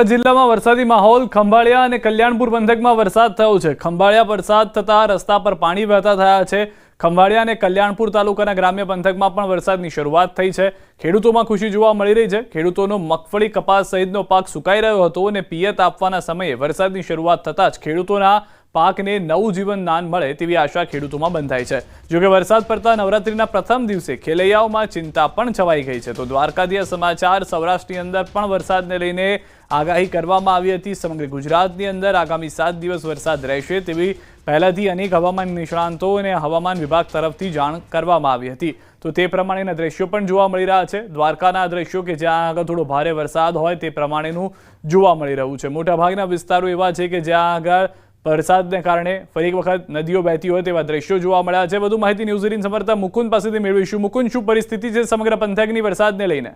જિલ્લામાં વરસાદી માહોલ ખંભાળિયા અને કલ્યાણપુર પંથકમાં વરસાદ થયો છે। ખંભાળિયા વરસાદ થતા રસ્તા પર પાણી વહેતા થયા છે। ખંભાળિયા અને કલ્યાણપુર તાલુકાના ગ્રામ્ય પંથકમાં પણ વરસાદની શરૂઆત થઈ છે। ખેડૂતોમાં ખુશી જોવા મળી રહી છે। ખેડૂતોનો મગફળી કપાસ સહિતનો પાક સુકાઈ રહ્યો હતો અને પિયત આપવાના સમયે વરસાદની શરૂઆત થતાં જ ખેડૂતોના પાકને નવું જીવનદાન મળે તેવી આશા ખેડૂતોમાં બંધાઈ છે। જોકે વરસાદ પડતા નવરાત્રીના પ્રથમ દિવસે ખેલૈયાઓમાં ચિંતા પણ છવાઈ ગઈ છે। તો દ્વારકાધીશ સમાચાર સૌરાષ્ટ્રની અંદર પણ વરસાદને લઈને આગાહી કરવામાં આવી હતી। સમગ્ર ગુજરાતની અંદર આગામી 7 દિવસ વરસાદ રહેશે તેવી પહેલાથી અનેક હવામાન નિષ્ણાંતો અને હવામાન વિભાગ તરફથી જાણ કરવામાં આવી હતી। તો તે પ્રમાણેના દ્રશ્યો પણ જોવા મળી રહ્યા છે। દ્વારકાના દ્રશ્યો કે જ્યાં આગળ થોડો ભારે વરસાદ હોય તે પ્રમાણેનું જોવા મળી રહ્યું છે। મોટાભાગના વિસ્તારો એવા છે કે જ્યાં આગળ વરસાદને કારણે ફરી એક વખત નદીઓ વહેતી હોય તેવા દ્રશ્યો જોવા મળ્યા છે। વધુ માહિતી ન્યૂઝ 18 સંવાદદાતા મુકુંદ પાસેથી મેળવીશું। મુકુંદ, શું પરિસ્થિતિ છે સમગ્ર પંથકની વરસાદને લઈને?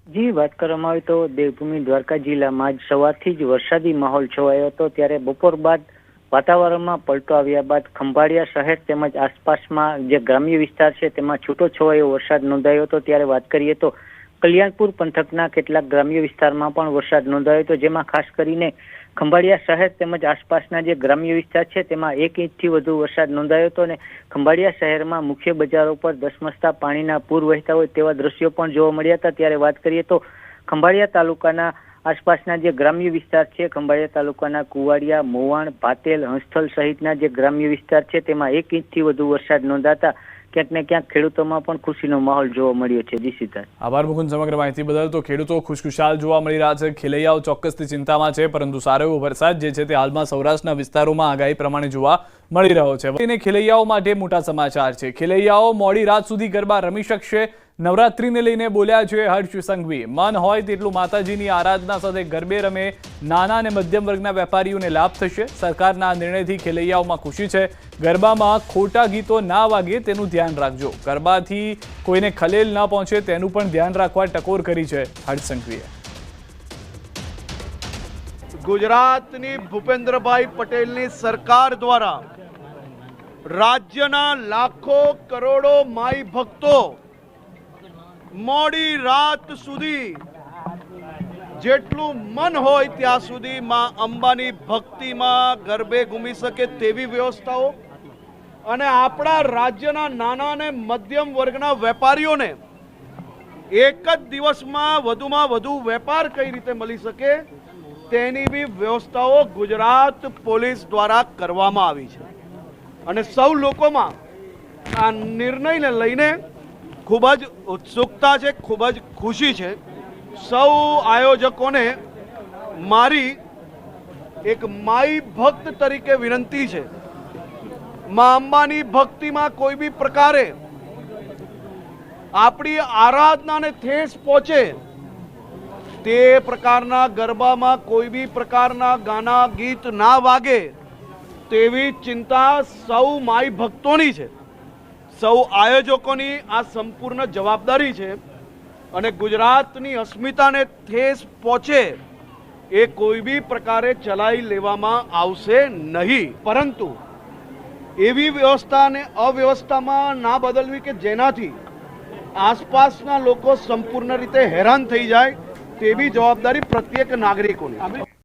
જી, વાત કરવામાં આવે તો દેવભૂમિ દ્વારકા જિલ્લામાં જ સવારથી જ વરસાદી માહોલ છવાયો હતો। ત્યારે બપોર બાદ વાતાવરણમાં પલટો આવ્યા બાદ ખંભાળિયા શહેર તેમજ આસપાસમાં જે ગ્રામ્ય વિસ્તાર છે તેમાં છૂટો છવાયો વરસાદ નોંધાયો હતો। ત્યારે વાત કરીએ તો કલ્યાણપુર પંથકના કેટલાક ગ્રામ્ય વિસ્તારમાં પણ વરસાદ નોંધાયો હતો, જેમાં ખાસ કરીને ખંભાળિયા શહેર તેમજ આસપાસના જે ગ્રામ્ય વિસ્તાર છે તેમાં 1 ઇંચથી વધુ વરસાદ નોંધાયો હતો અને ખંભાળિયા શહેરમાં મુખ્ય બજારો પર ધસમસતા પાણીના પૂર વહેતા હોય તેવા દ્રશ્યો પણ જોવા મળ્યા હતા। ત્યારે વાત કરીએ તો ખંભાળિયા તાલુકાના આસપાસના જે ગ્રામ્ય વિસ્તાર છે, ખંભાળિયા તાલુકાના કુવાડિયા, મોવાણ, પાતેલ, હંસથલ સહિતના જે ગ્રામ્ય વિસ્તાર છે તેમાં 1 ઇંચથી વધુ વરસાદ નોંધાતા ક્યાંક ને ક્યાંક ખેડૂતોમાં પણ ખુશીનો માહોલ જોવા મળ્યો છે। જી સિદ્ધાર્થ, આભાર મુકુંદ સમગ્ર માહિતી બદલ। તો ખેડૂતો ખુશખુશાલ જોવા મળી રહ્યા છે। ખેલૈયાઓ ચોક્કસથી ચિંતામાં છે, પરંતુ સારો એવો વરસાદ જે છે તે હાલમાં સૌરાષ્ટ્રના વિસ્તારોમાં આગાહી પ્રમાણે જોવા મળી રહ્યો છે। ખેલૈયાઓ માટે મોટા સમાચાર છે। ખેલૈયાઓ મોડી રાત સુધી ગરબા રમી શકશે। નવરાત્રીને લઈને બોલ્યા છે હર્ષ સંઘવી। મન હોય તેટલું માતાજીની આરાધના સાથે ગરબે રમે નાના અને મધ્યમ વર્ગના વેપારીઓને લાભ થશે। સરકારના નિર્ણયથી ખેલૈયાઓમાં ખુશી છે। ગરબામાં ખોટા ગીતો ના વાગે તેનું ધ્યાન રાખજો। ગરબાથી કોઈને ખલેલ ન પહોંચે તેનું પણ ધ્યાન રાખવા ટકોર કરી છે હર્ષ સંઘવીએ। ગુજરાતની ભૂપેન્દ્રભાઈ પટેલની સરકાર દ્વારા રાજ્યના લાખો કરોડો માઈ ભક્તો મોડી રાત સુધી જેટલું મન હોય ત્યાં સુધી માં અંબાની ભક્તિમાં ગરબે ઘૂમી શકે તેવી વ્યવસ્થાઓ અને આપણા રાજ્યના નાના અને મધ્યમ વર્ગના વેપારીઓને એક જ દિવસમાં વધુમાં વધુ વેપાર કઈ રીતે મળી શકે તેની બી વ્યવસ્થાઓ ગુજરાત પોલીસ દ્વારા કરવામાં આવી છે અને સૌ લોકોમાં આ નિર્ણયને લઈને ખૂબ જ ઉત્સુકતા છે, ખૂબ જ ખુશી છે। સૌ આયોજકોને મારી એક માઈ ભક્ત તરીકે વિનંતી છે, મા અંબાની ભક્તિમાં કોઈ બી પ્રકારે આપણી આરાધનાને ઠેસ પહોંચે તે પ્રકારના ગરબામાં કોઈ બી પ્રકારના ગાના ગીત ના વાગે તેવી ચિંતા સૌ માઈ ભક્તોની છે। સૌ આયોજકોની આ સંપૂર્ણ જવાબદારી છે અને ગુજરાતની અસ્મિતાને ઠેસ પહોંચે એ કોઈ બી પ્રકારે ચલાવી લેવામાં આવશે નહીં, પરંતુ એવી વ્યવસ્થાને અવ્યવસ્થામાં ના બદલવી કે જેનાથી આસપાસના લોકો સંપૂર્ણ રીતે હેરાન થઈ જાય તેવી જવાબદારી પ્રત્યેક નાગરિકોની।